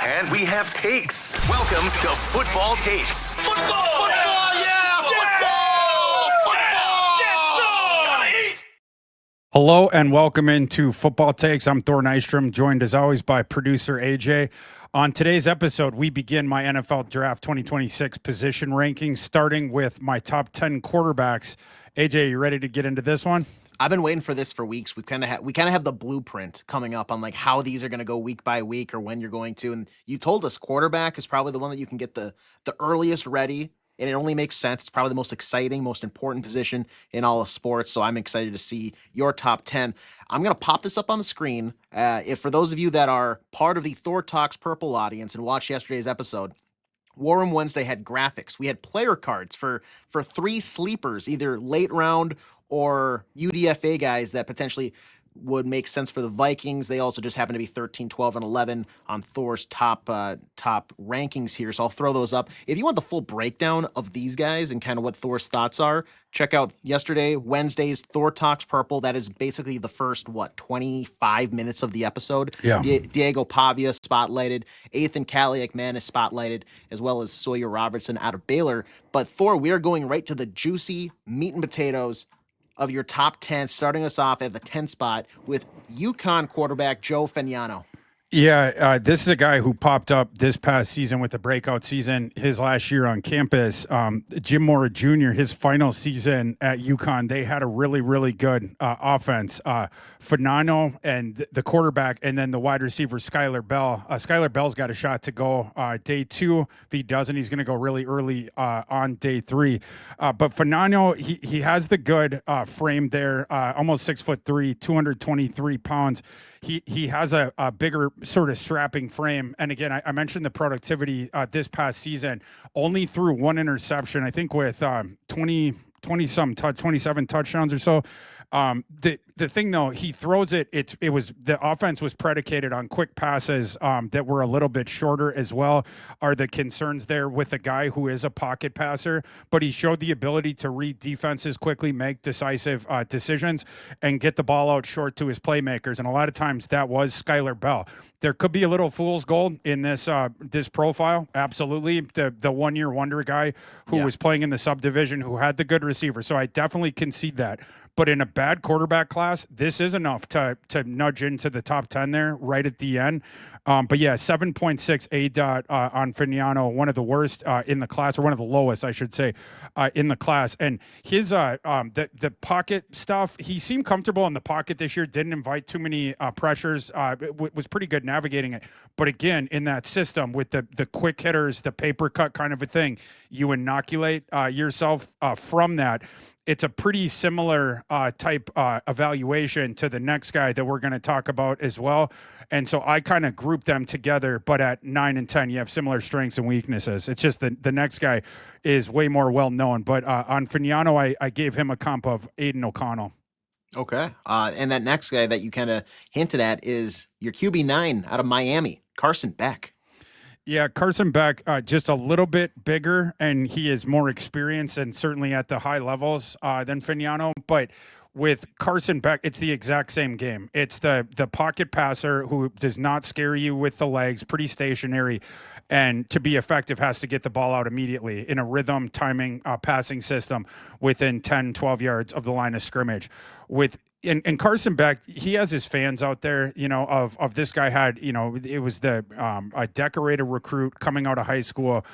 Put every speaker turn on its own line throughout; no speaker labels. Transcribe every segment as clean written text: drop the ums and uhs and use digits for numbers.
And we have takes. Welcome to Football Takes. Football! Yeah! Football!
Hello and welcome into Football Takes. I'm Thor Nystrom, joined as always by producer AJ. On today's episode, we begin my NFL Draft 2026 position rankings, starting with my top 10 quarterbacks. AJ, you ready to get into this one?
I've been waiting for this for weeks. We kind of have the blueprint coming up on like how these are going to go week by week or when you're going to. And you told us quarterback is probably the one that you can get the earliest ready, and it only makes sense. It's probably the most exciting, most important position in all of sports. So I'm excited to see your top 10. I'm going to pop this up on the screen. If for those of you that are part of the Thor Talks Purple audience and watched yesterday's episode, War Room Wednesday had graphics. We had player cards for three sleepers, either late round or UDFA guys that potentially would make sense for the Vikings. They also just happen to be 13, 12, and 11 on Thor's top rankings here. So I'll throw those up. If you want the full breakdown of these guys and kind of what Thor's thoughts are, check out Wednesday's Thor Talks Purple. That is basically the first, 25 minutes of the episode.
Yeah.
Diego Pavia spotlighted, Ethan Kaliak-Man is spotlighted, as well as Sawyer Robertson out of Baylor. But Thor, we are going right to the juicy meat and potatoes of your top 10, starting us off at the 10 spot with UConn quarterback Joe Fagnano.
Yeah, this is a guy who popped up this past season with a breakout season, his last year on campus. Jim Mora Jr., his final season at UConn, they had a really, really good offense. Fagnano and the quarterback, and then the wide receiver, Skylar Bell. Skylar Bell's got a shot to go day 2. If he doesn't, he's going to go really early on day 3. But Fagnano, he has the good frame there, almost 6'3", 223 pounds. He has a bigger sort of strapping frame. And again, I mentioned the productivity this past season, only threw one interception, I think with 27 touchdowns or so. The thing though, he throws it. The offense was predicated on quick passes that were a little bit shorter as well. Are the concerns there with a guy who is a pocket passer, but he showed the ability to read defenses quickly, make decisive decisions, and get the ball out short to his playmakers. And a lot of times that was Skylar Bell. There could be a little fool's gold in this profile. Absolutely, the 1 year wonder guy who was playing in the subdivision, who had the good receiver. So I definitely concede that. But in a bad quarterback class, this is enough to nudge into the top 10 there right at the end. But yeah, 7.6 ADOT on Fagnano, one of the worst in the class, or one of the lowest, I should say, in the class. And his the pocket stuff, he seemed comfortable in the pocket this year, didn't invite too many pressures, was pretty good navigating it. But again, in that system with the quick hitters, the paper cut kind of a thing, you inoculate yourself from that. It's a pretty similar type evaluation to the next guy that we're going to talk about as well. And so I kind of group them together, but at 9 and 10, you have similar strengths and weaknesses. It's just the next guy is way more well-known. But on Fagnano, I gave him a comp of Aiden O'Connell.
Okay. And that next guy that you kind of hinted at is your QB9 out of Miami, Carson Beck.
Yeah, Carson Beck, just a little bit bigger, and he is more experienced and certainly at the high levels than Fagnano. But with Carson Beck, it's the exact same game. It's the pocket passer who does not scare you with the legs, pretty stationary, and to be effective has to get the ball out immediately in a rhythm, timing, passing system within 10, 12 yards of the line of scrimmage. And Carson Beck, he has his fans out there, of this guy had, it was a decorated recruit coming out of high school,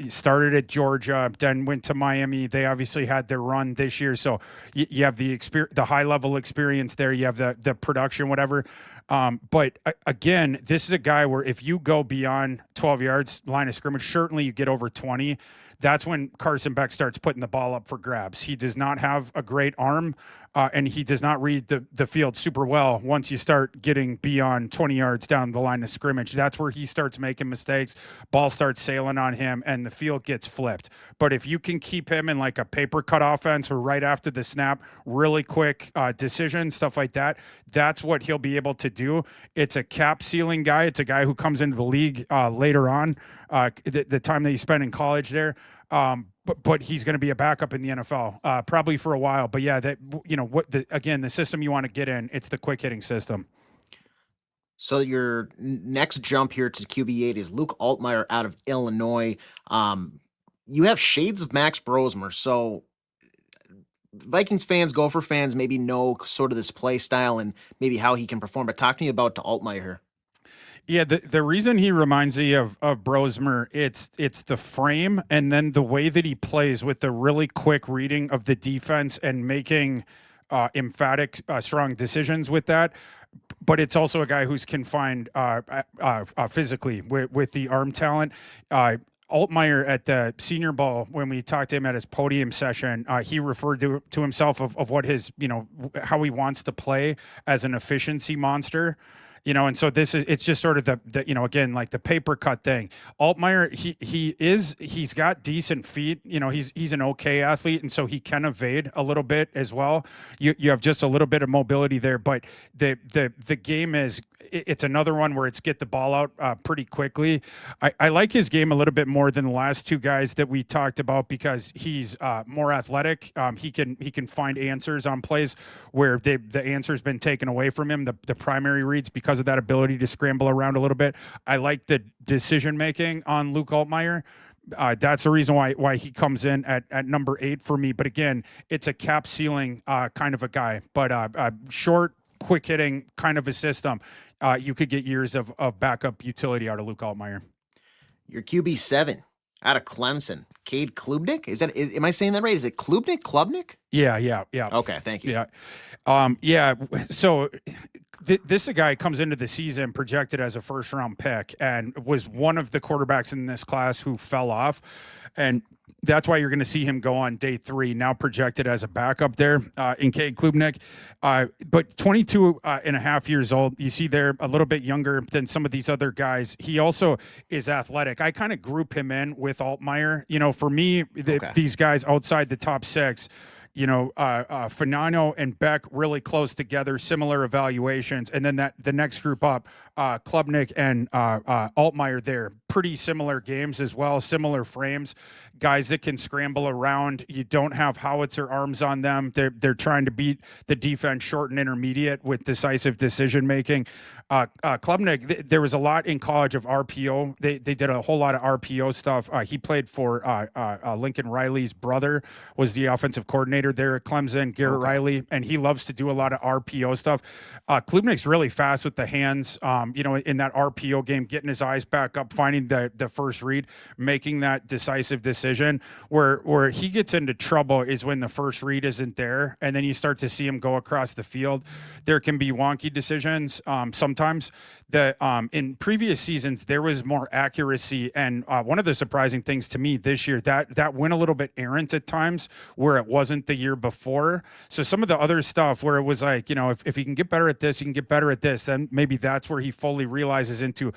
started at Georgia, then went to Miami. They obviously had their run this year. So you have the high level experience there. You have the production, whatever. But again, this is a guy where if you go beyond 12 yards line of scrimmage, certainly you get over 20. That's when Carson Beck starts putting the ball up for grabs. He does not have a great arm, and he does not read the field super well once you start getting beyond 20 yards down the line of scrimmage. That's where he starts making mistakes. Ball starts sailing on him, and the field gets flipped. But if you can keep him in like a paper cut offense or right after the snap, really quick decisions, stuff like that, that's what he'll be able to do. It's a cap ceiling guy. It's a guy who comes into the league later on, the time that he spent in college there. But he's going to be a backup in the NFL, probably for a while. But yeah, the system you want to get in, it's the quick hitting system.
So your next jump here to QB8 is Luke Altmyer out of Illinois. You have shades of Max Brosmer. So Vikings fans, Gopher fans, maybe know sort of this play style and maybe how he can perform. But talk to me about Altmyer here.
Yeah, the reason he reminds me of Brosmer, it's the frame and then the way that he plays with the really quick reading of the defense and making emphatic, strong decisions with that. But it's also a guy who's confined physically with the arm talent. Altmyer at the Senior Bowl, when we talked to him at his podium session, he referred to himself of what his, how he wants to play as an efficiency monster. And so it's just sort of the again, like the paper cut thing. Altmyer, he's got decent feet. He's an okay athlete, and so he can evade a little bit as well. You have just a little bit of mobility there, but the game is, it's another one where it's get the ball out pretty quickly. I like his game a little bit more than the last two guys that we talked about because he's more athletic. He can find answers on plays where the answer's been taken away from him, the primary reads, because of that ability to scramble around a little bit. I like the decision making on Luke Altmyer. That's the reason why he comes in at number 8 for me. But again, it's a cap ceiling kind of a guy, but short, quick hitting kind of a system. You could get years of backup utility out of Luke Altmyer.
Your QB7 out of Clemson, Cade Klubnik. Am I saying that right? Is it Klubnik?
Yeah.
Okay, thank you.
Yeah. So this guy comes into the season projected as a first-round pick and was one of the quarterbacks in this class who fell off, and that's why you're going to see him go on day 3, now projected as a backup there in Cade Klubnik. But 22 and a half years old, you see there a little bit younger than some of these other guys. He also is athletic. I kind of group him in with Altmyer. For me, these guys outside the top 6, Fernando and Beck really close together, similar evaluations. And then the next group up, Klubnik and Altmyer there, pretty similar games as well, similar frames. Guys that can scramble around. You don't have howitzer arms on them. They're trying to beat the defense short and intermediate with decisive decision making. Klubnik, there was a lot in college of RPO. They did a whole lot of RPO stuff. He played for Lincoln Riley's brother, was the offensive coordinator there at Clemson, Garrett Riley, and he loves to do a lot of RPO stuff. Klubnik's really fast with the hands, in that RPO game, getting his eyes back up, finding the first read, making that decisive decision. Where he gets into trouble is when the first read isn't there, and then you start to see him go across the field. There can be wonky decisions sometimes. In previous seasons, there was more accuracy, and one of the surprising things to me this year, that went a little bit errant at times where it wasn't the year before. So some of the other stuff where it was like, if he can get better at this, he can get better at this, then maybe that's where he fully realizes into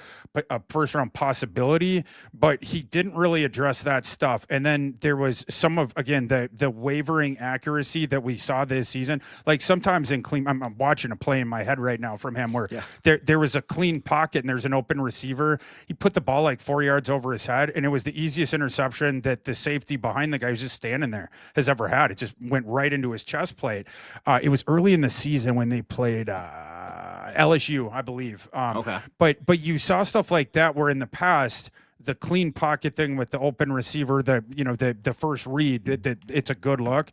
a first-round possibility, but he didn't really address that stuff. And then there was some of, again, the wavering accuracy that we saw this season. Like sometimes in clean, I'm watching a play in my head right now from him where there was a clean pocket and there's an open receiver. He put the ball like 4 yards over his head, and it was the easiest interception that the safety behind the guy who's just standing there has ever had. It just went right into his chest plate. It was early in the season when they played LSU, I believe. But you saw stuff like that where in the past, the clean pocket thing with the open receiver, the first read, it's a good look.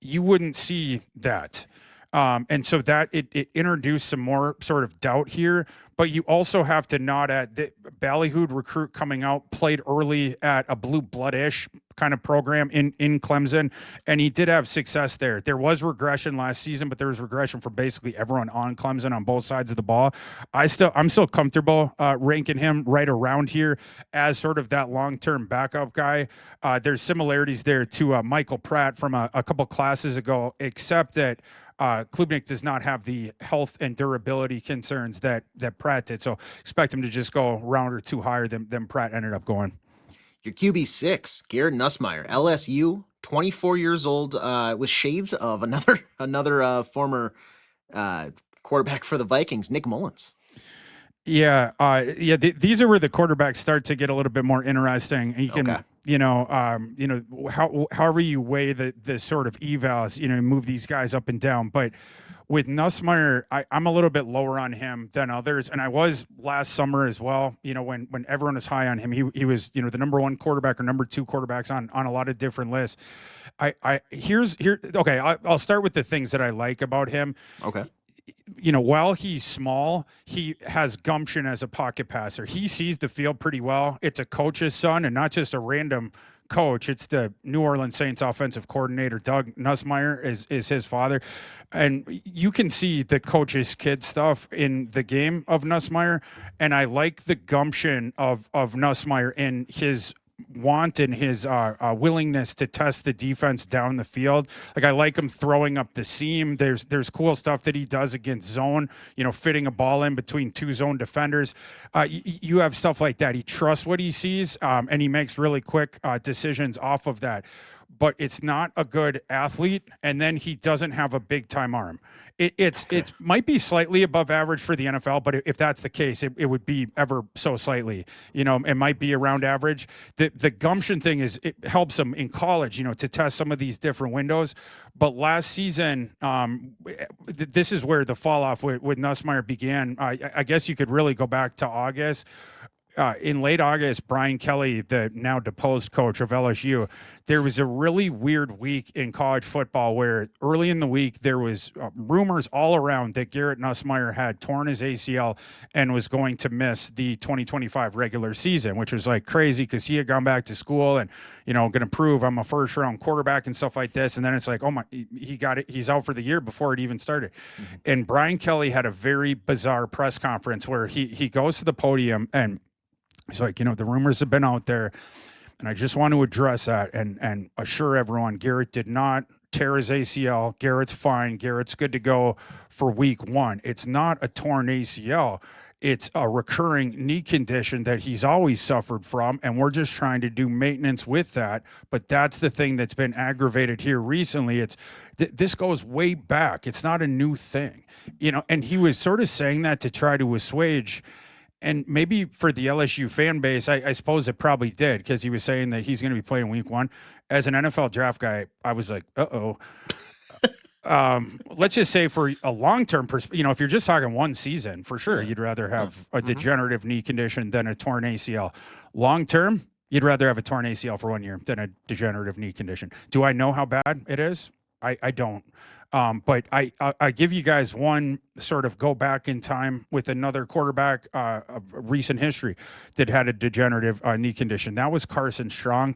You wouldn't see that. And so that it introduced some more sort of doubt here, but you also have to nod at the ballyhooed recruit coming out, played early at a blue blood-ish kind of program in Clemson, and he did have success there. There was regression last season, but there was regression for basically everyone on Clemson on both sides of the ball. I'm still comfortable ranking him right around here as sort of that long-term backup guy. There's similarities there to Michael Pratt from a couple classes ago, except that Klubnik does not have the health and durability concerns that Pratt did. So expect him to just go a round or two higher than Pratt ended up going.
Your QB6, Garrett Nussmeier, LSU, 24 years old, with shades of another former quarterback for the Vikings, Nick Mullins.
Yeah. These are where the quarterbacks start to get a little bit more interesting. And you can, however you weigh the sort of evals, move these guys up and down. But with Nussmeier, I'm a little bit lower on him than others, and I was last summer as well. When everyone was high on him, he was the number one quarterback or number two quarterbacks on a lot of different lists. Okay, I'll start with the things that I like about him.
Okay.
While he's small, he has gumption as a pocket passer. He sees the field pretty well. It's a coach's son and not just a random coach. It's the New Orleans Saints offensive coordinator, Doug Nussmeier, is his father. And you can see the coach's kid stuff in the game of Nussmeier. And I like the gumption of Nussmeier in his want and his willingness to test the defense down the field. Like, I like him throwing up the seam. There's cool stuff that he does against zone, fitting a ball in between two zone defenders. You have stuff like that. He trusts what he sees, and he makes really quick decisions off of that. But it's not a good athlete, and then he doesn't have a big time arm. It might be slightly above average for the NFL, but if that's the case, it would be ever so slightly. It might be around average. The gumption thing it helps him in college, to test some of these different windows. But last season, this is where the fall off with Nussmeier began. I guess you could really go back to August. In late August, Brian Kelly, the now deposed coach of LSU, there was a really weird week in college football where early in the week there was rumors all around that Garrett Nussmeier had torn his ACL and was going to miss the 2025 regular season, which was like crazy because he had gone back to school and, going to prove I'm a first round quarterback and stuff like this. And then it's like, oh my, he got it. He's out for the year before it even started. Mm-hmm. And Brian Kelly had a very bizarre press conference where he goes to the podium and he's like, the rumors have been out there, and I just want to address that and assure everyone Garrett did not tear his ACL. Garrett's fine. Garrett's good to go for week 1. It's not a torn ACL. It's a recurring knee condition that he's always suffered from, and we're just trying to do maintenance with that. But that's the thing that's been aggravated here recently. This goes way back. It's not a new thing, and he was sort of saying that to try to assuage. And maybe for the LSU fan base, I suppose it probably did, because he was saying that he's going to be playing week 1. As an NFL draft guy, I was like, uh-oh. Let's just say for a long-term perspective, if you're just talking one season, for sure, you'd rather have a degenerative knee condition than a torn ACL. Long-term, you'd rather have a torn ACL for 1 year than a degenerative knee condition. Do I know how bad it is? I don't. But I give you guys one sort of go back in time with another quarterback of recent history that had a degenerative knee condition. That was Carson Strong.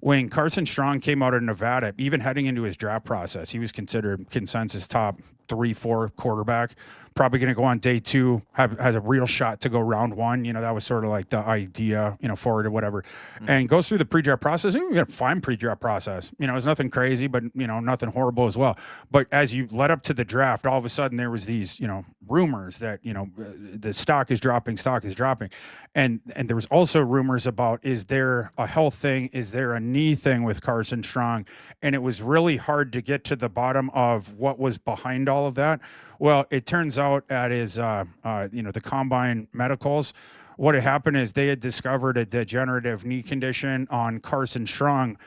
When Carson Strong came out of Nevada, even heading into his draft process, he was considered consensus top 3-4 quarterback. Probably going to go on day 2, has a real shot to go round 1. That was sort of like the idea, forward or whatever. Mm-hmm. And goes through the pre-draft process. We got a fine pre-draft process. It's nothing crazy, but, nothing horrible as well. But as you led up to the draft, all of a sudden there was these, rumors that, the stock is dropping. And there was also rumors about, is there a health thing? Is there a knee thing with Carson Strong? And it was really hard to get to the bottom of what was behind all of that. Well, it turns out at his, the combine medicals, what had happened is they had discovered a degenerative knee condition on Carson Strong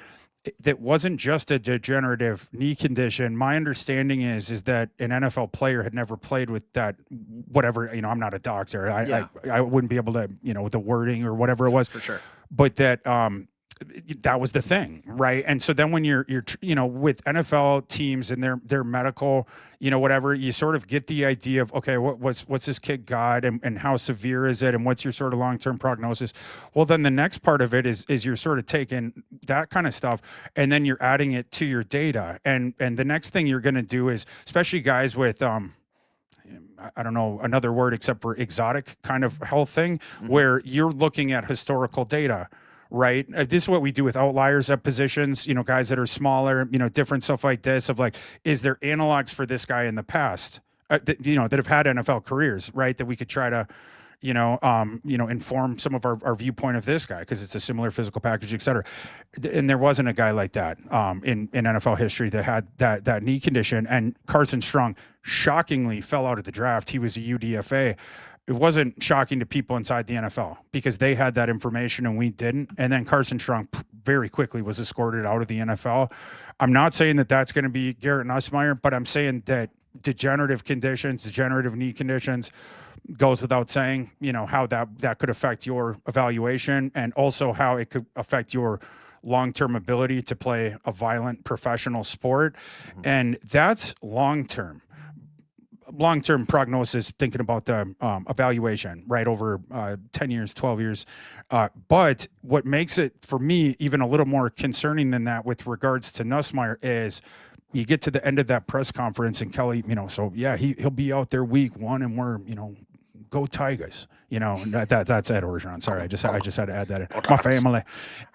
that wasn't just a degenerative knee condition. My understanding is that an NFL player had never played with that, whatever, I'm not a doctor. I wouldn't be able to, with the wording or whatever it was.
For sure.
But that was the thing, right? And so then when you're with NFL teams and their medical, whatever, you sort of get the idea of, okay, what's this kid got and how severe is it and what's your sort of long-term prognosis? Well, then the next part of it is you're sort of taking that kind of stuff and then you're adding it to your data. And the next thing you're going to do is, especially guys with I don't know another word except for exotic kind of health thing, where you're looking at historical data. Right. This is what we do with outliers at positions, guys that are smaller, different stuff like this of like, is there analogs for this guy in the past, that have had NFL careers, right? That we could try to, inform some of our viewpoint of this guy because it's a similar physical package, et cetera. And there wasn't a guy like that in NFL history that had that knee condition. And Carson Strong shockingly fell out of the draft. He was a UDFA. It wasn't shocking to people inside the NFL because they had that information and we didn't. And then Carson Strong very quickly was escorted out of the NFL. I'm not saying that that's going to be Garrett Nussmeier, but I'm saying that degenerative conditions, degenerative knee conditions, goes without saying, how that could affect your evaluation, and also how it could affect your long-term ability to play a violent professional sport. And that's long-term prognosis, thinking about the evaluation, right, over 10 years, 12 years. But what makes it, for me, even a little more concerning than that with regards to Nussmeier is you get to the end of that press conference and Kelly, so yeah, he'll be out there week 1 and we're, go Tigers, that's Ed Orgeron. Sorry, I just had to add that in. My family.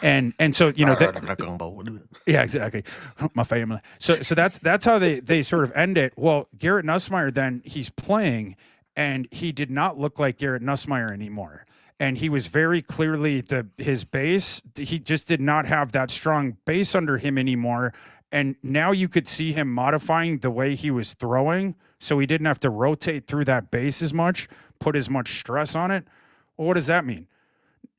And so, yeah, exactly. My family. So that's how they sort of end it. Well, Garrett Nussmeier, then he's playing and he did not look like Garrett Nussmeier anymore. And he was very clearly his base. He just did not have that strong base under him anymore. And now you could see him modifying the way he was throwing, so he didn't have to rotate through that base as much, put as much stress on it. Well, what does that mean?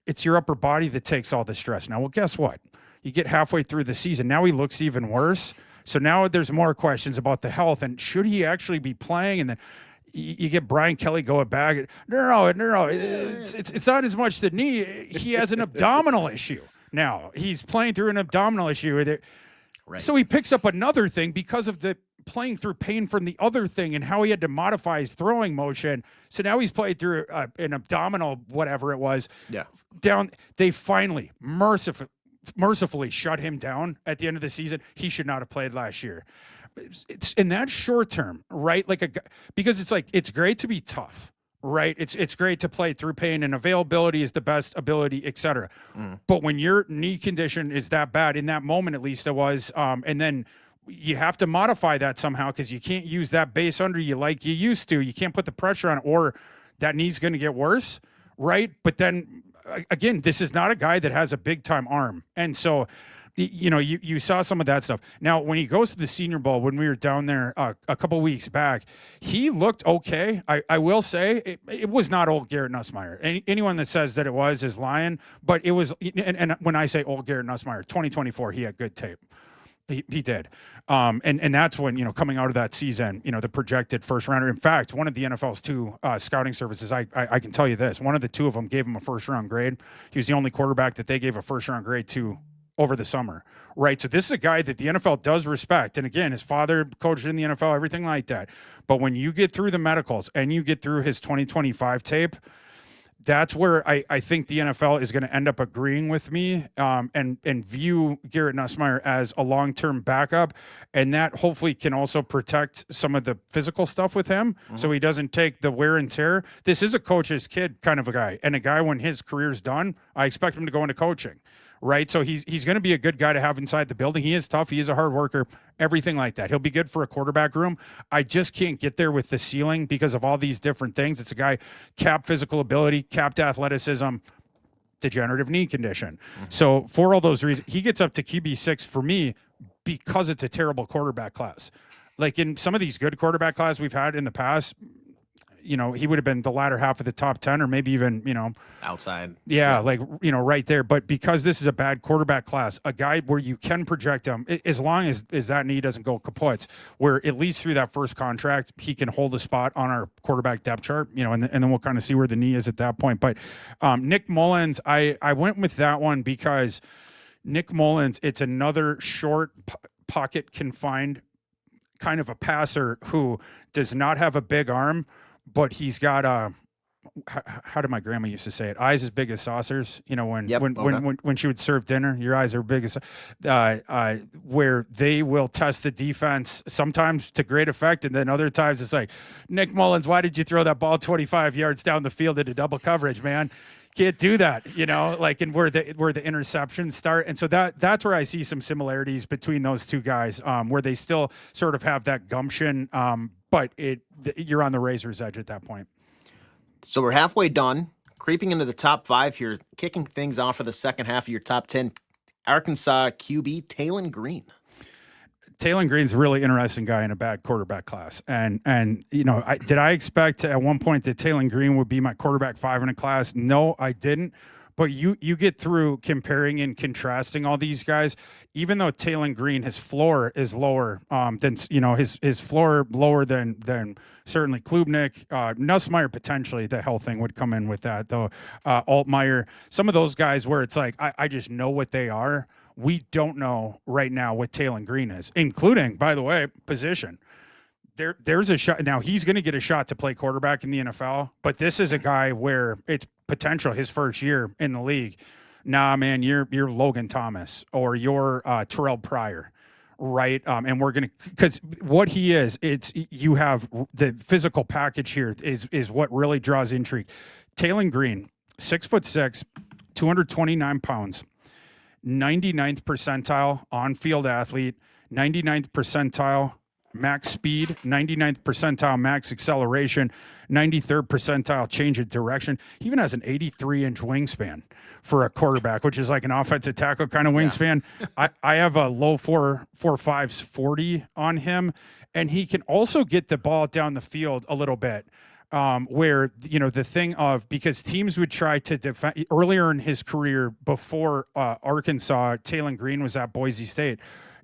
It's your upper body that takes all the stress. Now, well, guess what? You get halfway through the season. Now he looks even worse. So now there's more questions about the health, and should he actually be playing? And then you get Brian Kelly going back. No, it's not as much the knee. He has an abdominal issue. Now he's playing through an abdominal issue. Right. So he picks up another thing because of the playing through pain from the other thing and how he had to modify his throwing motion. So now he's played through an abdominal, whatever it was. Yeah. Down. They finally mercifully shut him down at the end of the season. He should not have played last year. It's in that short term, right? Because it's great to be tough. Right. It's great to play through pain, and availability is the best ability, et cetera. But when your knee condition is that bad, in that moment, at least it was, and then you have to modify that somehow because you can't use that base under you like you used to. You can't put the pressure on it, or that knee's going to get worse. Right. But then again, this is not a guy that has a big time arm. And so, you saw some of that stuff. Now, when he goes to the Senior Bowl, when we were down there a couple weeks back, he looked okay. I will say it was not old Garrett Nussmeier. Anyone that says that it was is lying. But it was, and when I say old Garrett Nussmeier, 2024, he had good tape. He did. And that's when, coming out of that season, the projected first rounder. In fact, one of the NFL's 2 scouting services, I can tell you this, one of the 2 of them gave him a first round grade. He was the only quarterback that they gave a first round grade to over the summer, right? So this is a guy that the NFL does respect. And again, his father coached in the NFL, everything like that. But when you get through the medicals and you get through his 2025 tape, that's where I think the NFL is going to end up agreeing with me and view Garrett Nussmeier as a long-term backup. And that hopefully can also protect some of the physical stuff with him so he doesn't take the wear and tear. This is a coach's kid kind of a guy. And a guy, when his career's done, I expect him to go into coaching. Right. So he's going to be a good guy to have inside the building. He is tough. He is a hard worker, everything like that. He'll be good for a quarterback room. I just can't get there with the ceiling because of all these different things. It's a guy, capped physical ability, capped athleticism, degenerative knee condition. So for all those reasons, he gets up to QB6 for me because it's a terrible quarterback class. Like in some of these good quarterback classes we've had in the past, he would have been the latter half of the top 10 or maybe even,
outside.
Yeah, right there. But because this is a bad quarterback class, a guy where you can project him, as long as that knee doesn't go kaput, where at least through that first contract, he can hold a spot on our quarterback depth chart, and then we'll kind of see where the knee is at that point. But Nick Mullins, I went with that one because Nick Mullins, it's another short pocket confined kind of a passer who does not have a big arm, but he's got how did my grandma used to say it? Eyes as big as saucers. When she would serve dinner, your eyes are big as where they will test the defense sometimes to great effect, and then other times it's like, Nick Mullins, why did you throw that ball 25 yards down the field into double coverage, man? Can't do that, and where the interceptions start. And so that's where I see some similarities between those two guys, where they still sort of have that gumption, but you're on the razor's edge at that point.
So we're halfway done, creeping into the top 5 here, kicking things off for the second half of your top 10, Arkansas QB Taylen Green.
Taylen Green's a really interesting guy in a bad quarterback class. And did I expect at one point that Taylen Green would be my quarterback 5 in a class? No, I didn't. But you get through comparing and contrasting all these guys, even though Taylen Green, his floor is lower than, his floor lower than certainly Klubnik, Nussmeier potentially, the health thing would come in with that though. Altmyer, some of those guys where it's like, I just know what they are. We don't know right now what Taylen Green is, including, by the way, position. There's a shot now. He's going to get a shot to play quarterback in the NFL, but this is a guy where it's potential his first year in the league. Nah, man, you're Logan Thomas or you're Terrell Pryor, right? And we're gonna, because what he is, you have the physical package here is what really draws intrigue. Taylen Green, 6'6", 229 pounds, 99th percentile on-field athlete, 99th percentile max speed, 99th percentile max acceleration, 93rd percentile change of direction. He even has an 83-inch wingspan for a quarterback, which is like an offensive tackle kind of wingspan. Yeah. I have a low 4.5s 40 on him, and he can also get the ball down the field a little bit. Where, the thing of, because teams would try to defend earlier in his career before Arkansas, Taylen Green was at Boise State.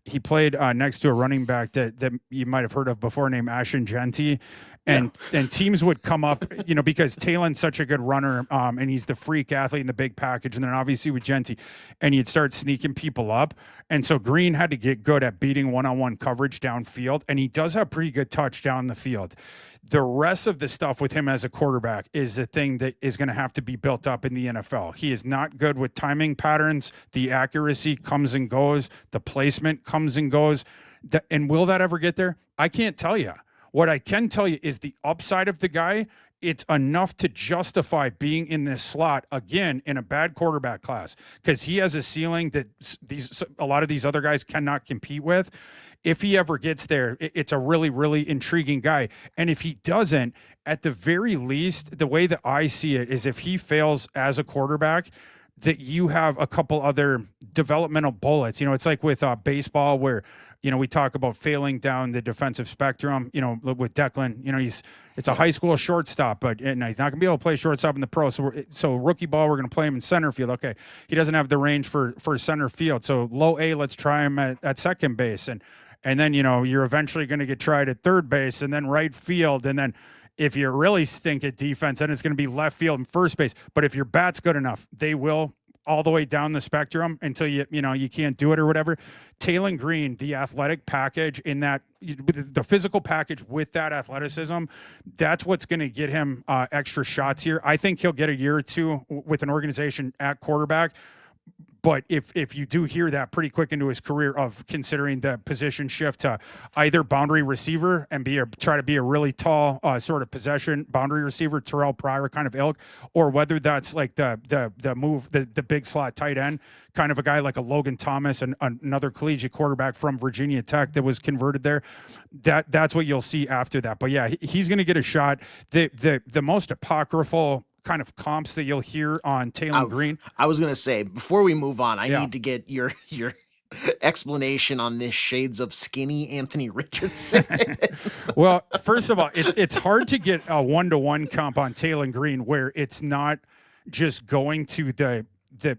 He played next to a running back that you might have heard of before named Ashton Genty. And teams would come up, because Taylen's such a good runner, and he's the freak athlete in the big package. And then obviously with Genty, and you'd start sneaking people up. And so Green had to get good at beating one-on-one coverage downfield. And he does have pretty good touch down the field. The rest of the stuff with him as a quarterback is the thing that is going to have to be built up in the NFL. He is not good with timing patterns. The accuracy comes and goes. The placement comes and goes. And will that ever get there? I can't tell you. What I can tell you is the upside of the guy, it's enough to justify being in this slot again in a bad quarterback class, because he has a ceiling that a lot of these other guys cannot compete with. If he ever gets there, it's a really, really intriguing guy. And if he doesn't, at the very least, the way that I see it is if he fails as a quarterback, that you have a couple other developmental bullets. It's like with baseball where, we talk about failing down the defensive spectrum, with Declan, it's a high school shortstop, but he's not going to be able to play shortstop in the pro. So rookie ball, we're going to play him in center field. Okay. He doesn't have the range for center field. So low A, let's try him at second base. And then, you're eventually going to get tried at third base and then right field. And then if you really stink at defense, then it's going to be left field and first base. But if your bat's good enough, they will all the way down the spectrum until you can't do it or whatever. Taylen Green, the athletic package in that, the physical package with that athleticism, that's what's going to get him extra shots here. I think he'll get a year or two with an organization at quarterback. But if you do hear that pretty quick into his career of considering the position shift to either boundary receiver and try to be a really tall sort of possession boundary receiver, Terrell Pryor kind of ilk, or whether that's like the move, the big slot tight end, kind of a guy like a Logan Thomas and another collegiate quarterback from Virginia Tech that was converted there, that's what you'll see after that. But yeah, he's going to get a shot. The most apocryphal kind of comps that you'll hear on Taylen Green.
I was going to say, before we move on, I need to get your explanation on this shades of skinny Anthony Richardson.
Well, first of all, it's hard to get a one-to-one comp on Taylen Green where it's not just going to the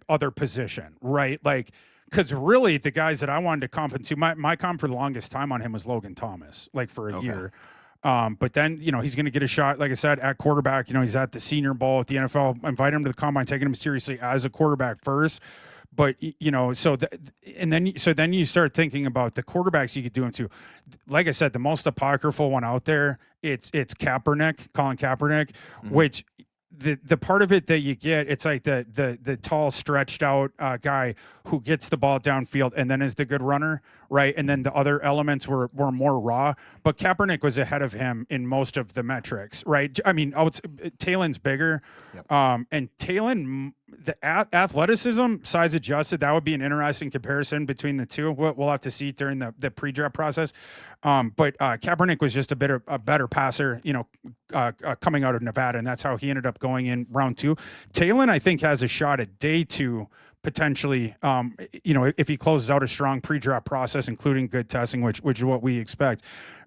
other position, right? Like, because really the guys that I wanted to comp into, my comp for the longest time on him was Logan Thomas, like for a year. But then, he's going to get a shot, like I said, at quarterback. He's at the Senior Bowl at the NFL, invite him to the combine, taking him seriously as a quarterback first. But, then you start thinking about the quarterbacks you could do him to. Like I said, the most apocryphal one out there, it's Colin Kaepernick, which the part of it that you get, it's like the tall, stretched out guy who gets the ball downfield and then is the good runner, right? And then the other elements were more raw. But Kaepernick was ahead of him in most of the metrics, right? I mean, Taylen's bigger, and Taylen, the athleticism, size adjusted, that would be an interesting comparison between the two. We'll have to see during the pre-draft process. But Kaepernick was just a better passer, coming out of Nevada, and that's how he ended up going in round 2. Taylen, I think, has a shot at day 2, potentially, if he closes out a strong pre-draft process, including good testing, which is what we expect,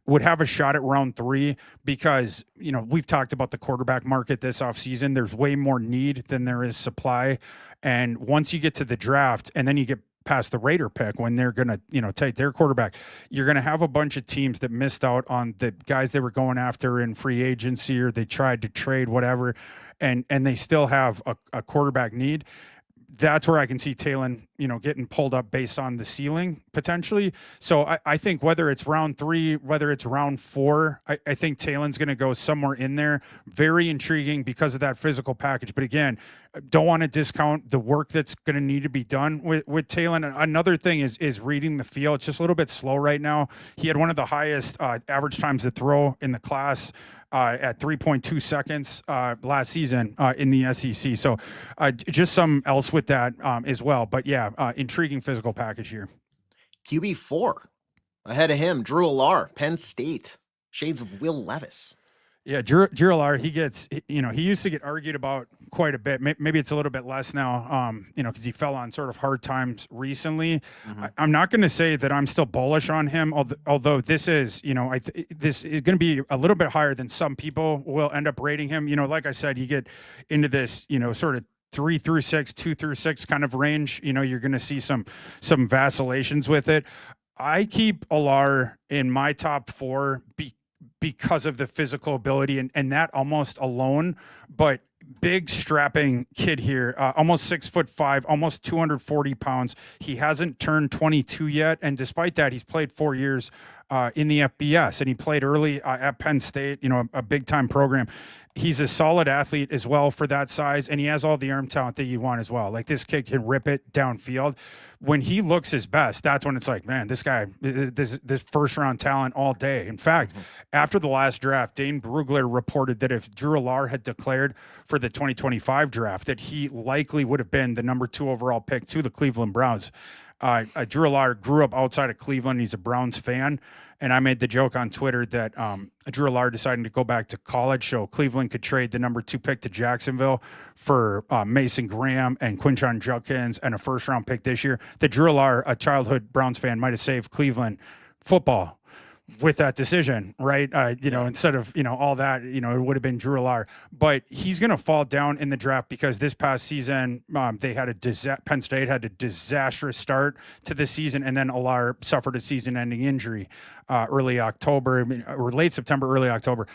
would have a shot at round 3 because, we've talked about the quarterback market this offseason. There's way more need than there is supply. And once you get to the draft and then you get past the Raider pick when they're going to, take their quarterback, you're going to have a bunch of teams that missed out on the guys they were going after in free agency or they tried to trade, whatever, and they still have a quarterback need. That's where I can see Taylen, getting pulled up based on the ceiling potentially. So I think whether it's round 3, whether it's round 4, I think Taylen's going to go somewhere in there. Very intriguing because of that physical package. But again, don't want to discount the work that's going to need to be done with Taylen. Another thing is reading the field. It's just a little bit slow right now. He had one of the highest average times to throw in the class. At 3.2 seconds last season in the SEC. So just some else with that as well. But yeah, intriguing physical package here.
QB4 ahead of him, Drew Allar, Penn State, shades of Will Levis.
Yeah, Drew Allar, he gets, he used to get argued about quite a bit. Maybe it's a little bit less now, because he fell on sort of hard times recently. Mm-hmm. I'm not going to say that I'm still bullish on him, although this is, this is going to be a little bit higher than some people will end up rating him. Like I said, you get into this, sort of 3 through 6, 2 through 6 kind of range. You're going to see some vacillations with it. I keep Allar in my top 4 because of the physical ability and that almost alone, but big strapping kid here, almost 6'5", almost 240 pounds. He hasn't turned 22 yet. And despite that, he's played 4 years in the FBS and he played early at Penn State, a big time program. He's a solid athlete as well for that size. And he has all the arm talent that you want as well. Like this kid can rip it downfield. When he looks his best, that's when it's like, man, this guy, this first round talent all day. In fact, after the last draft, Dane Brugler reported that if Drew Allar had declared for the 2025 draft, that he likely would have been the number 2 overall pick to the Cleveland Browns. Drew Allar grew up outside of Cleveland. He's a Browns fan. And I made the joke on Twitter that Drew Allar deciding to go back to college so Cleveland could trade the number 2 pick to Jacksonville for Mason Graham and Quinshon Judkins and a first-round pick this year. That Drew Allar, a childhood Browns fan, might have saved Cleveland football with that decision, right? Instead of, all that, it would have been Drew Allar. But he's going to fall down in the draft because this past season, Penn State had a disastrous start to the season, and then Allar suffered a season-ending injury early October, or late September, early October.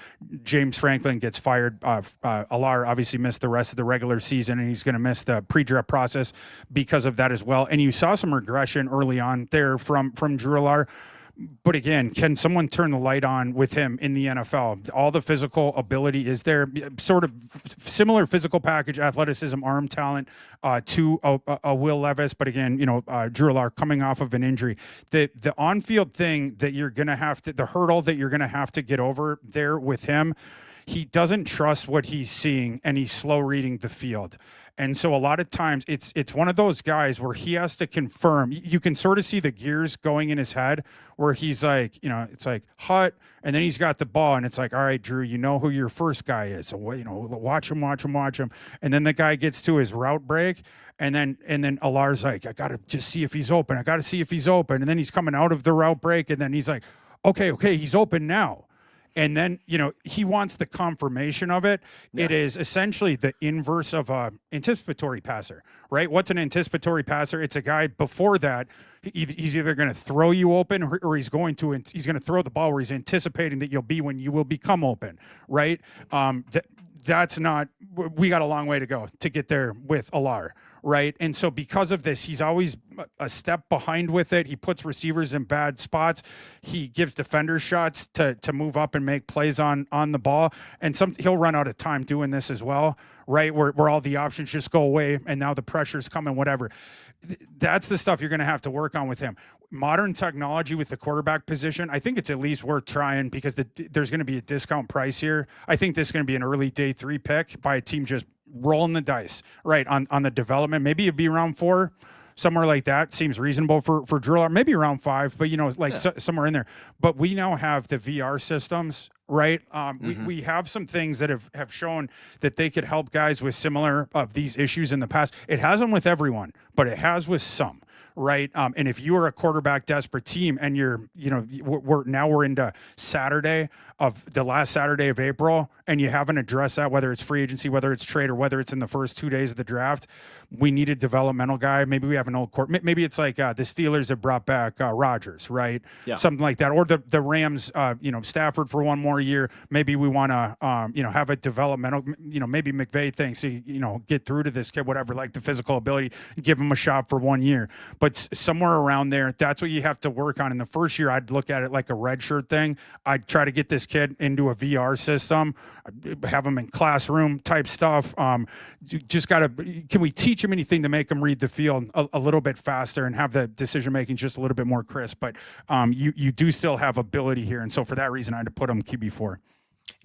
James Franklin gets fired. Allar obviously missed the rest of the regular season, and he's going to miss the pre-draft process because of that as well. And you saw some regression early on there from Drew Allar. But again, can someone turn the light on with him in the NFL? All the physical ability is there, sort of similar physical package, athleticism, arm talent to a Will Levis. But again, Drew Allar coming off of an injury. The on-field thing that you're going to have to, the hurdle that you're going to have to get over there with him, he doesn't trust what he's seeing and he's slow reading the field. And so a lot of times it's one of those guys where he has to confirm. You can sort of see the gears going in his head where he's like, it's like hut, and then he's got the ball, and it's like, all right, Drew, you know who your first guy is. So, watch him. And then the guy gets to his route break, and then Allar's like, I got to just see if he's open. And then he's coming out of the route break, and then he's like, okay, he's open now. And then, he wants the confirmation of it. Yeah. It is essentially the inverse of a anticipatory passer, right? What's an anticipatory passer? It's a guy before that, he's either going to throw you open or he's going to throw the ball where he's anticipating that you'll be when you will become open, right? That's not, we got a long way to go to get there with Allar, right? And so because of this, he's always a step behind with it. He puts receivers in bad spots. He gives defenders shots to move up and make plays on the ball. And he'll run out of time doing this as well, right? Where all the options just go away and now the pressure's coming, whatever. That's the stuff you're going to have to work on with him. Modern technology with the quarterback position, I think it's at least worth trying because there's going to be a discount price here. I think this is going to be an early day 3 pick by a team just rolling the dice, right, on the development. Maybe it'd be round 4, somewhere like that seems reasonable for Drew Allar, maybe around 5, but somewhere in there. But we now have the VR systems, right? We have some things that have shown that they could help guys with similar of these issues in the past. It hasn't with everyone, but it has with some. Right. And if you are a quarterback desperate team and we're into Saturday of the last Saturday of April and you haven't addressed that, whether it's free agency, whether it's trade, or whether it's in the first 2 days of the draft, we need a developmental guy. Maybe we have an old court. Maybe it's like the Steelers have brought back Rodgers, right? Yeah. Something like that. Or the Rams, Stafford for one more year. Maybe we want to, have a developmental, maybe McVay thinks, get through to this kid, whatever, like the physical ability, give him a shot for 1 year. But somewhere around there, that's what you have to work on. In the first year, I'd look at it like a redshirt thing. I'd try to get this kid into a VR system, have him in classroom type stuff. Can we teach him anything to make him read the field a little bit faster and have the decision making just a little bit more crisp? But you do still have ability here. And so for that reason, I had to put him QB4.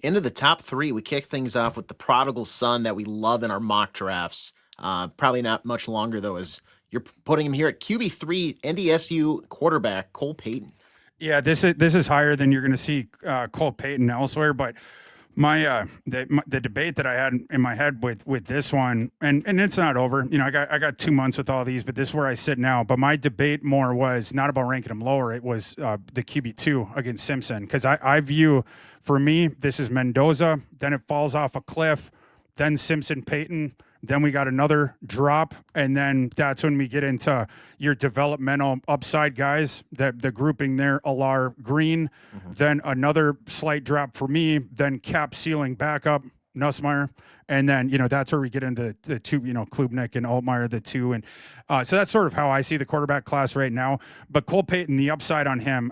Into the top 3, we kick things off with the prodigal son that we love in our mock drafts. Probably not much longer, though, as you're putting him here at QB3, NDSU quarterback Cole Payton.
Yeah, this is higher than you're going to see Cole Payton elsewhere. But my the debate that I had in my head with this one, and it's not over. I got 2 months with all these, but this is where I sit now. But my debate more was not about ranking him lower. It was the QB2 against Simpson, because I view, for me, this is Mendoza. Then it falls off a cliff. Then Simpson, Payton. Then we got another drop, and then that's when we get into your developmental upside guys, the grouping there, Allar, Green, then another slight drop for me, then cap ceiling backup, Nussmeier, and then, that's where we get into the 2, Klubnik and Altmyer, the 2, and so that's sort of how I see the quarterback class right now. But Cole Payton, the upside on him,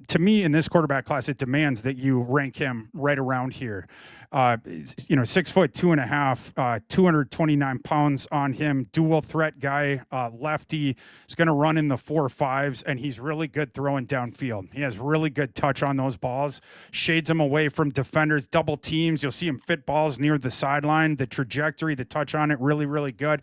to me, in this quarterback class, it demands that you rank him right around here. 6 foot 2.5, 229 pounds on him, dual threat guy, lefty. He's going to run in the 4.5s, and he's really good throwing downfield. He has really good touch on those balls, shades him away from defenders, double teams. You'll see him fit balls near the sideline, the trajectory, the touch on it, really, really good.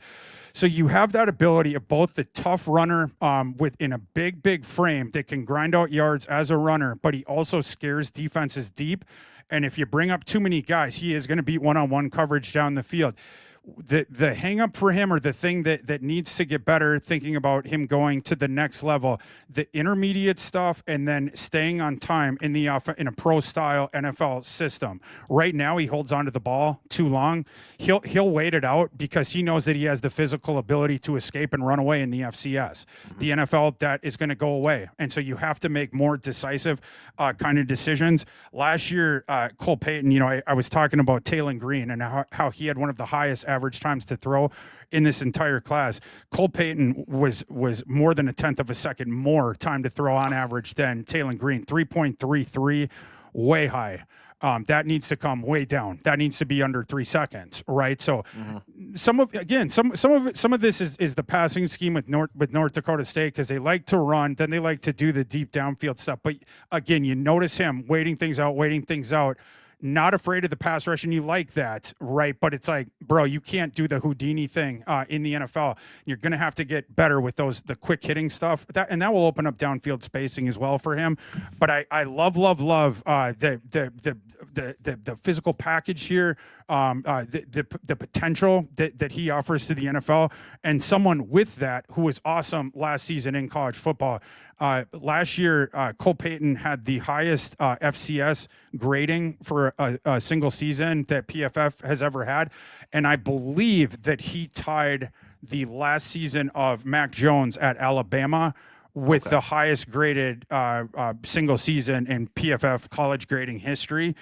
So you have that ability of both the tough runner within a big frame that can grind out yards as a runner, but he also scares defenses deep. And if you bring up too many guys, he is going to beat one-on-one coverage down the field. The hang up for him, or the thing that needs to get better, thinking about him going to the next level, the intermediate stuff, and then staying on time in a pro style NFL system. Right now, he holds onto the ball too long. He'll wait it out because he knows that he has the physical ability to escape and run away in the FCS. The NFL, that is going to go away, and so you have to make more decisive kind of decisions. Last year, Cole Payton, I was talking about Taylen Green and how he had one of the highest average times to throw in this entire class. Cole Payton was more than a tenth of a second more time to throw on average than Taylen Green. 3.33, way high. That needs to come way down. That needs to be under 3 seconds, right? So some of this is the passing scheme with North Dakota State, because they like to run, then they like to do the deep downfield stuff. But again, you notice him waiting things out. Not afraid of the pass rush, and you like that, right? But it's like, bro, you can't do the Houdini thing in the NFL. You're going to have to get better with the quick hitting stuff, that will open up downfield spacing as well for him. But I love the physical package here, the potential that he offers to the NFL, and someone with that who was awesome last season in college football. Last year, Cole Payton had the highest FCS grading for a single season that PFF has ever had, and I believe that he tied the last season of Mac Jones at Alabama with the highest graded single season in PFF college grading history.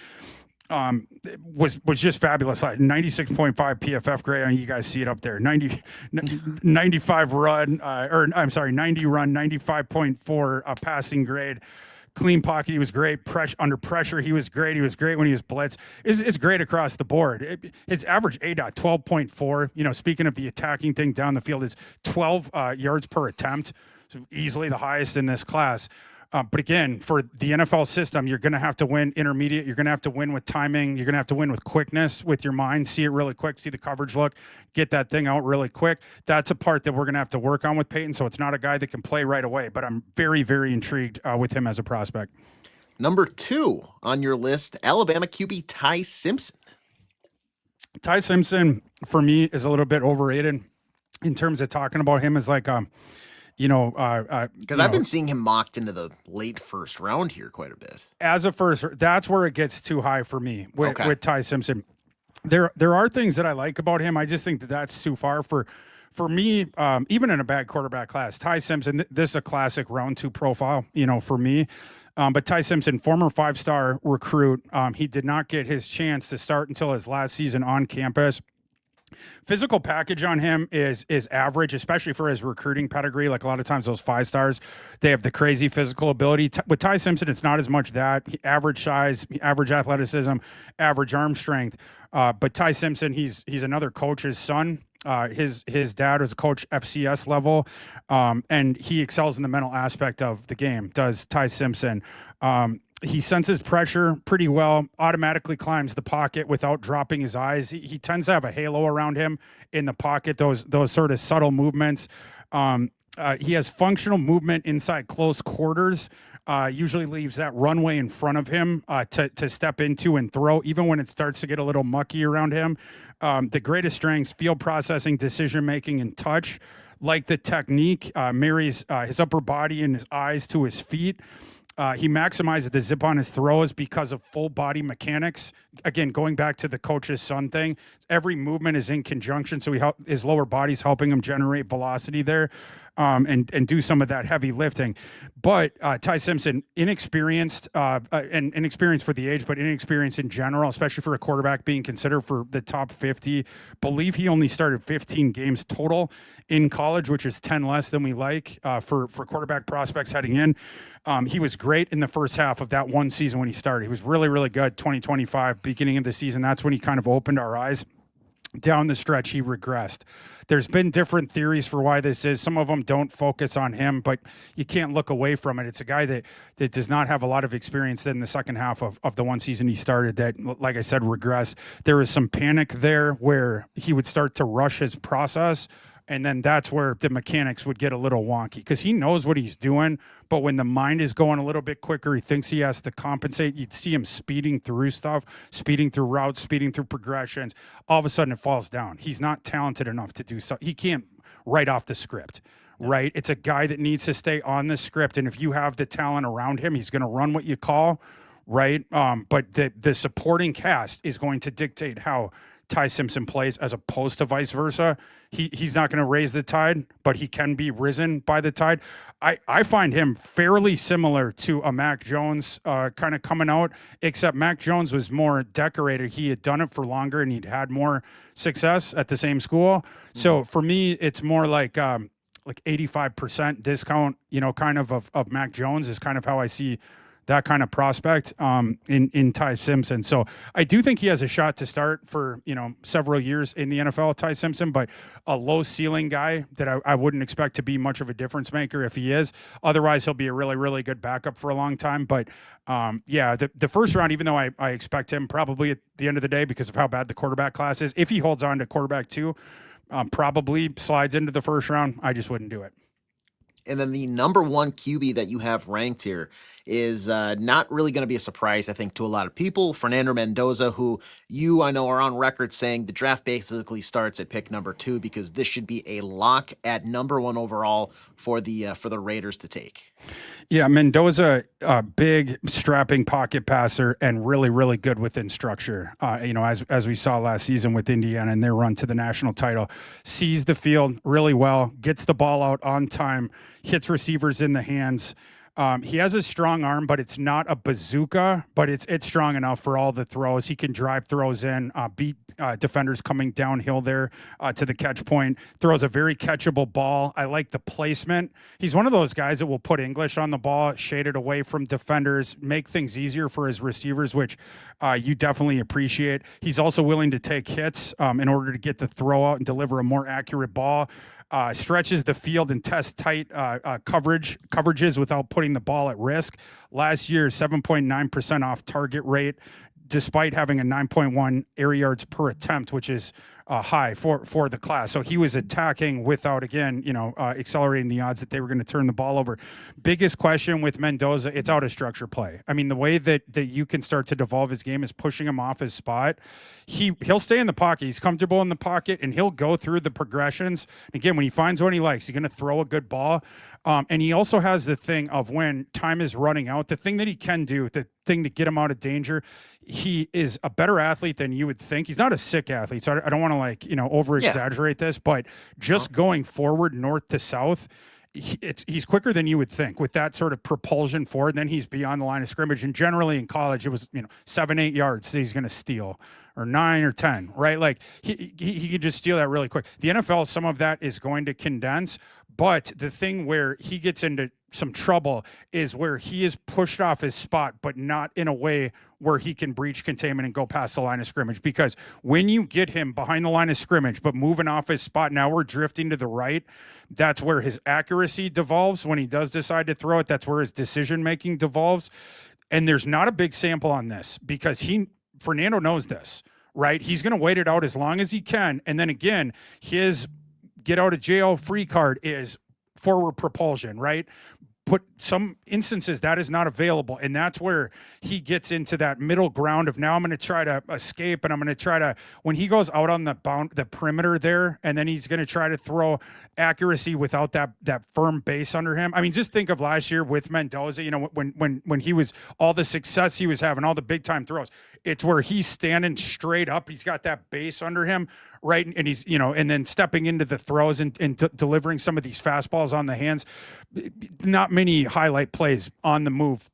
Was just fabulous. Like 96.5 PFF grade. You guys see it up there. 95 run, 90 run, 95.4 passing grade. Clean pocket, he was great. Under pressure, he was great. He was great when he was blitz. It's great across the board. His average ADOT, 12.4. Speaking of the attacking thing down the field, is 12 yards per attempt. So easily the highest in this class. But again, for the NFL system, you're going to have to win intermediate. You're going to have to win with timing. You're going to have to win with quickness, with your mind. See it really quick. See the coverage look. Get that thing out really quick. That's a part that we're going to have to work on with Payton. So it's not a guy that can play right away. But I'm very, very intrigued with him as a prospect.
Number 2 on your list, Alabama QB Ty Simpson.
Ty Simpson, for me, is a little bit overrated in terms of talking about him as like
because I've been seeing him mocked into the late first round here quite a bit.
As a first, that's where it gets too high for me with Ty Simpson. There are things that I like about him. I just think that that's too far for me. Even in a bad quarterback class, Ty Simpson, this is a classic round 2 profile, for me. But Ty Simpson, former 5-star recruit, he did not get his chance to start until his last season on campus. Physical package on him is average, especially for his recruiting pedigree. Like a lot of times those 5-stars, they have the crazy physical ability. With Ty Simpson, it's not as much that. Average size, average athleticism, average arm strength. But Ty Simpson, he's another coach's son. His dad was a coach FCS level, and he excels in the mental aspect of the game, does Ty Simpson. He senses pressure pretty well, automatically climbs the pocket without dropping his eyes. He tends to have a halo around him in the pocket, those sort of subtle movements. He has functional movement inside close quarters, usually leaves that runway in front of him to step into and throw, even when it starts to get a little mucky around him. The greatest strengths, field processing, decision-making, and touch. Like the technique, marries his upper body and his eyes to his feet. He maximizes the zip on his throws because of full body mechanics. Again, going back to the coach's son thing, every movement is in conjunction. So his lower body's helping him generate velocity there and do some of that heavy lifting. But Ty Simpson, inexperienced and inexperienced for the age, but inexperienced in general, especially for a quarterback being considered for the top 50. Believe he only started 15 games total in college, which is 10 less than we like for quarterback prospects heading in. He was great in the first half of that one season when he started. He was really, really good. 2025, beginning of the season, that's when he kind of opened our eyes. Down the stretch, he regressed. There's been different theories for why this is. Some of them don't focus on him, but you can't look away from it. It's a guy that does not have a lot of experience in the second half of the one season he started that, like I said, regressed. There was some panic there where he would start to rush his process. And then that's where the mechanics would get a little wonky because he knows what he's doing. But when the mind is going a little bit quicker, he thinks he has to compensate. You'd see him speeding through stuff, speeding through routes, speeding through progressions. All of a sudden it falls down. He's not talented enough to do stuff. He can't write off the script, right? It's a guy that needs to stay on the script. And if you have the talent around him, he's going to run what you call, right? But the supporting cast is going to dictate how Ty Simpson plays as opposed to vice versa. He's not going to raise the tide, but he can be risen by the tide. I find him fairly similar to a Mac Jones kind of coming out, except Mac Jones was more decorated. He had done it for longer and he'd had more success at the same school. So for me, it's more like 85% discount, kind of Mac Jones is kind of how I see that kind of prospect in Ty Simpson. So I do think he has a shot to start for, several years in the NFL, Ty Simpson, but a low ceiling guy that I wouldn't expect to be much of a difference maker if he is. Otherwise, he'll be a really, really good backup for a long time. But the first round, even though I expect him probably at the end of the day because of how bad the quarterback class is, if he holds on to quarterback 2, probably slides into the first round. I just wouldn't do it.
And then the number 1 QB that you have ranked here is not really going to be a surprise, I think, to a lot of people. Fernando Mendoza, who I know are on record saying the draft basically starts at pick number 2 because this should be a lock at number 1 overall for the Raiders to take.
Yeah, Mendoza, big strapping pocket passer and really, really good within structure. As we saw last season with Indiana and their run to the national title, sees the field really well, gets the ball out on time, hits receivers in the hands. He has a strong arm, but it's not a bazooka, but it's strong enough for all the throws. He can drive throws in, beat defenders coming downhill there to the catch point, throws a very catchable ball. I like the placement. He's one of those guys that will put English on the ball, shade it away from defenders, make things easier for his receivers, which you definitely appreciate. He's also willing to take hits in order to get the throw out and deliver a more accurate ball. Stretches the field and tests tight coverages without putting putting the ball at risk. Last year, 7.9% off target rate, despite having a 9.1 air yards per attempt, which is high for the class. So he was attacking without, again, accelerating the odds that they were going to turn the ball over. Biggest question with Mendoza, it's out of structure play. I mean, the way that you can start to devolve his game is pushing him off his spot. He'll stay in the pocket. He's comfortable in the pocket, and he'll go through the progressions. Again, when he finds what he likes, he's going to throw a good ball. And he also has the thing of when time is running out, the thing that he can do, the thing to get him out of danger, he is a better athlete than you would think. He's not a sick athlete, so I don't want to over exaggerate this, but just going forward north to south, he's quicker than you would think with that sort of propulsion forward. Then he's beyond the line of scrimmage, and generally in college it was 7-8 yards that he's going to steal, or 9 or 10, right? Like he can just steal that really quick. The NFL, some of that is going to condense, but the thing where he gets into some trouble is where he is pushed off his spot, but not in a way where he can breach containment and go past the line of scrimmage. Because when you get him behind the line of scrimmage, but moving off his spot, now we're drifting to the right. That's where his accuracy devolves. When he does decide to throw it, that's where his decision-making devolves. And there's not a big sample on this because Fernando knows this, right? He's going to wait it out as long as he can. And then again, his get out of jail free card is forward propulsion, right? But some instances that is not available, and that's where he gets into that middle ground of now I'm going to try to escape, and I'm going to try to, when he goes out on the perimeter there, and then he's going to try to throw accuracy without that firm base under him. I mean, just think of last year with Mendoza, when he was, all the success he was having, all the big time throws, it's where he's standing straight up, he's got that base under him, right? And he's, and then stepping into the throws and delivering some of these fastballs on the hands. Not many highlight plays on the move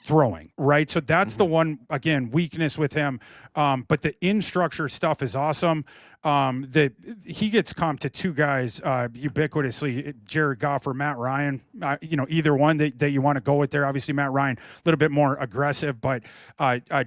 throwing, right? So that's the one, again, weakness with him. But the in structure stuff is awesome. He gets comped to two guys ubiquitously, Jared Goff or Matt Ryan. Either one that you want to go with there. Obviously, Matt Ryan a little bit more aggressive, but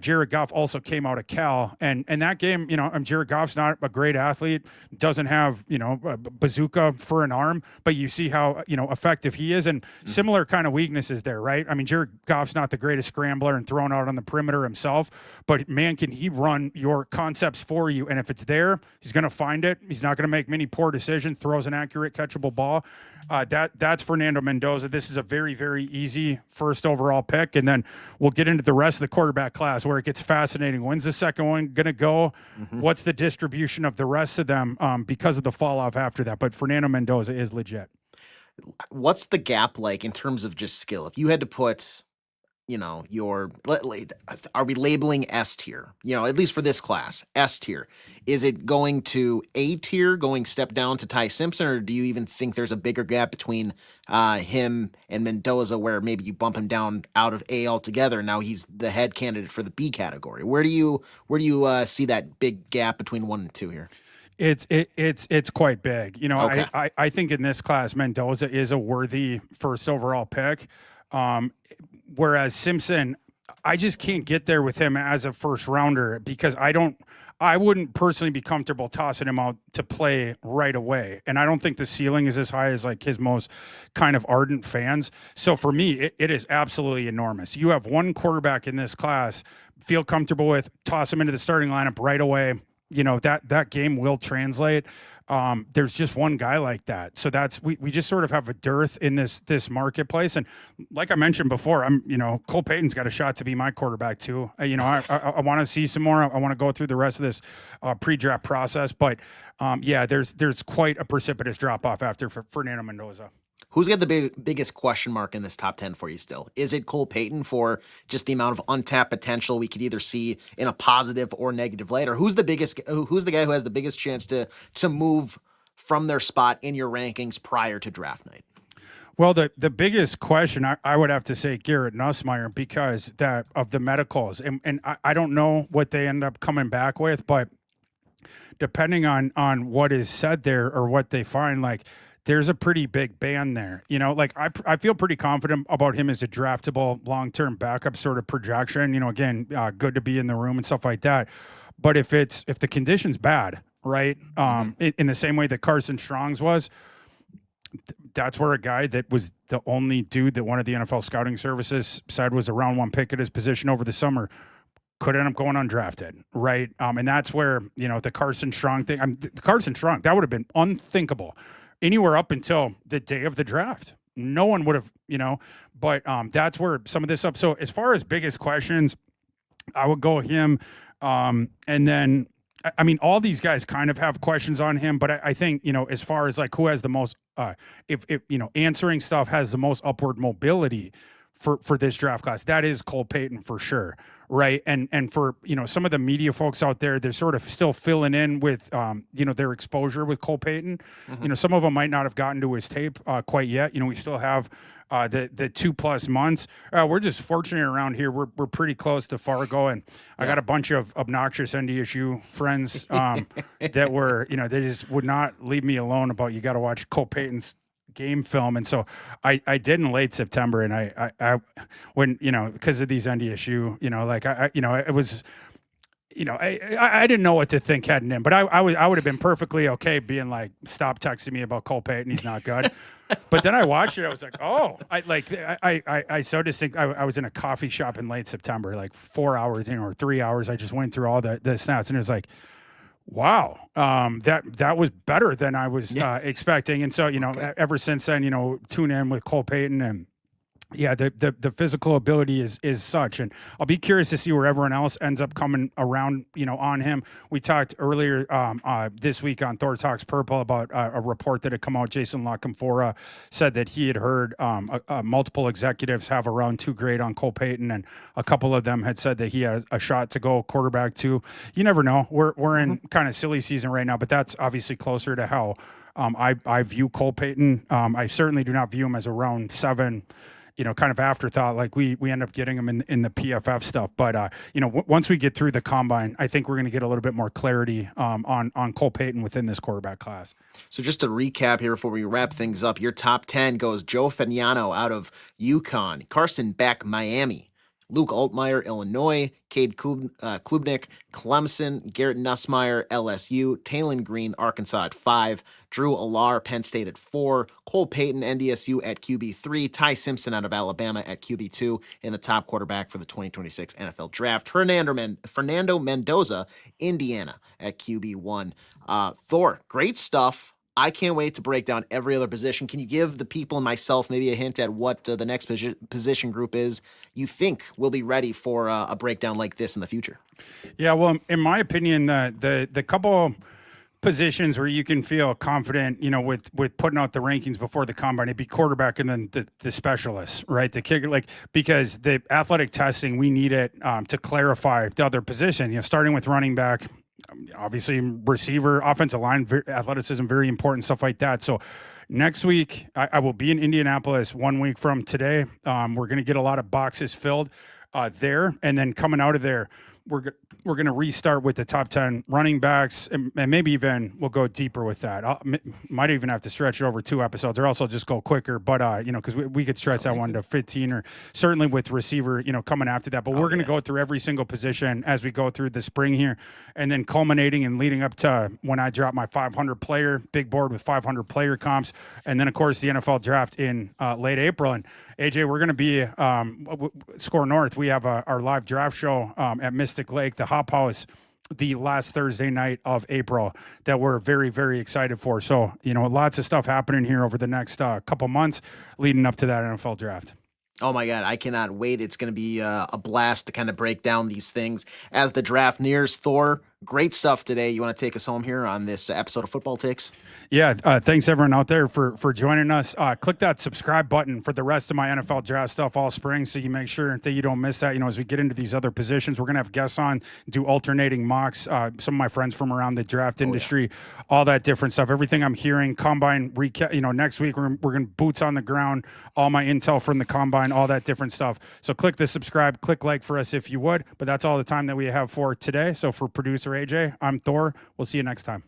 Jared Goff also came out of Cal, and that game, Jared Goff's not a great athlete, doesn't have a bazooka for an arm, but you see how effective he is, and similar kind of weaknesses there, right? I mean, Jared Goff's not the greatest scrambler and thrown out on the perimeter himself, but man, can he run your concepts for you? And if it's there, he's going to find it. He's not going to make many poor decisions, throws an accurate, catchable ball. That's Fernando Mendoza. This is a very, very easy first overall pick. And then we'll get into the rest of the quarterback class where it gets fascinating. When's the second one going to go? What's the distribution of the rest of them because of the fall off after that? But Fernando Mendoza is legit.
What's the gap like in terms of just skill? If you had to put, are we labeling S tier? At least for this class, S tier. Is it going to A tier, going step down to Ty Simpson, or do you even think there's a bigger gap between him and Mendoza where maybe you bump him down out of A altogether? Now he's the head candidate for the B category. Where do you see that big gap between 1 and 2 here?
It's quite big.
Okay.
I think in this class, Mendoza is a worthy first overall pick. Whereas Simpson, I just can't get there with him as a first rounder because I wouldn't personally be comfortable tossing him out to play right away. And I don't think the ceiling is as high as like his most kind of ardent fans. So for me, it is absolutely enormous. You have one quarterback in this class, feel comfortable with, toss him into the starting lineup right away. That game will translate. There's just one guy like that. So we just sort of have a dearth in this marketplace. And like I mentioned before, Cole Payton's got a shot to be my quarterback too. I want to see some more. I want to go through the rest of this pre-draft process. But there's quite a precipitous drop off after Fernando Mendoza.
Who's got the biggest question mark in this top 10 for you still? Is it Cole Payton for just the amount of untapped potential we could either see in a positive or negative light? Or who's the guy who has the biggest chance to move from their spot in your rankings prior to draft night?
Well, the biggest question I would have to say Garrett Nussmeier because of the medicals. And I don't know what they end up coming back with, but depending on what is said there or what they find, like, there's a pretty big band there. I feel pretty confident about him as a draftable long-term backup sort of projection. Again, good to be in the room and stuff like that. But if the condition's bad, right, in the same way that Carson Strong's was, that's where a guy that was the only dude that one of the NFL scouting services said was a round 1 pick at his position over the summer could end up going undrafted, right? And that's where, the Carson Strong thing, Carson Strong, that would have been unthinkable anywhere up until the day of the draft. No one would have, but that's where some of this stuff. So as far as biggest questions, I would go him. And then, I mean, all these guys kind of have questions on him, but I think, as far as like who has the most, if answering stuff has the most upward mobility for this draft class, that is Cole Payton for sure, right? And for, some of the media folks out there, they're sort of still filling in with, their exposure with Cole Payton.
Mm-hmm.
Some of them might not have gotten to his tape quite yet. We still have the 2+ months. We're just fortunate around here. We're pretty close to Fargo, and I got a bunch of obnoxious NDSU friends that were, they just would not leave me alone about, you got to watch Cole Payton's game film. And so I did in late September, and I when, because of these NDSU, it was, I didn't know what to think heading in, but I would have been perfectly okay being like, stop texting me about Cole Payton, he's not good. But then I watched it, I was like, oh, I so distinct. I was in a coffee shop in late September, like 4 hours, or 3 hours. I just went through all the snaps, and it was like, wow, that was better than I was expecting. And so, ever since then, tune in with Cole Payton, and the physical ability is such. And I'll be curious to see where everyone else ends up coming around, on him. We talked earlier this week on Thor Talks Purple about a report that had come out. Jason LaCamfora said that he had heard multiple executives have a round 2 grade on Cole Payton, and a couple of them had said that he had a shot to go quarterback 2. You never know. We're in kind of silly season right now, but that's obviously closer to how I view Cole Payton. I certainly do not view him as a round 7, kind of afterthought, like we end up getting him in the PFF stuff. But, once we get through the combine, I think we're going to get a little bit more clarity on Cole Payton within this quarterback class.
So just to recap here before we wrap things up, your top 10 goes Joe Fagnano out of UConn, Carson Beck, Miami, Luke Altmyer, Illinois, Cade Klubnik, Clemson, Garrett Nussmeier, LSU, Taylen Green, Arkansas at 5, Drew Allar, Penn State at 4, Cole Payton, NDSU at QB3, Ty Simpson out of Alabama at QB2, and the top quarterback for the 2026 NFL Draft, Fernando Mendoza, Indiana at QB1. Thor, great stuff. I can't wait to break down every other position. Can you give the people and myself maybe a hint at what the next position group is you think will be ready for a breakdown like this in the future?
Yeah, well, in my opinion, the couple positions where you can feel confident, with putting out the rankings before the combine, it'd be quarterback and then the specialists, right? The kicker, because the athletic testing, we need it to clarify the other position, starting with running back, obviously receiver, offensive line, athleticism, very important, stuff like that. So next week, I will be in Indianapolis 1 week from today. We're going to get a lot of boxes filled there. And then coming out of there, we're going to restart with the top 10 running backs, and maybe even we'll go deeper with that. Might even have to stretch it over 2 episodes, or also just go quicker. But, because we could stretch that one to 15, or certainly with receiver, coming after that. But we're going to go through every single position as we go through the spring here, and then culminating and leading up to when I drop my 500 player big board with 500 player comps. And then, of course, the NFL draft in late April. And AJ, we're going to be Score North. We have our live draft show at Mystic Lake, the Hop House, the last Thursday night of April, that we're very, very excited for. So, lots of stuff happening here over the next couple months leading up to that NFL draft.
Oh my God, I cannot wait. It's going to be a blast to kind of break down these things as the draft nears. Thor, great stuff today. You want to take us home here on this episode of Football Takes?
Yeah, thanks everyone out there for joining us. Click that subscribe button for the rest of my NFL draft stuff all spring, so you make sure that you don't miss that. As we get into these other positions, we're going to have guests on, do alternating mocks, some of my friends from around the draft industry, all that different stuff. Everything I'm hearing, combine recap, next week we're going to boots on the ground, all my intel from the combine, all that different stuff. So click the subscribe, click like for us if you would. But that's all the time that we have for today. So for producer AJ, I'm Thor. We'll see you next time.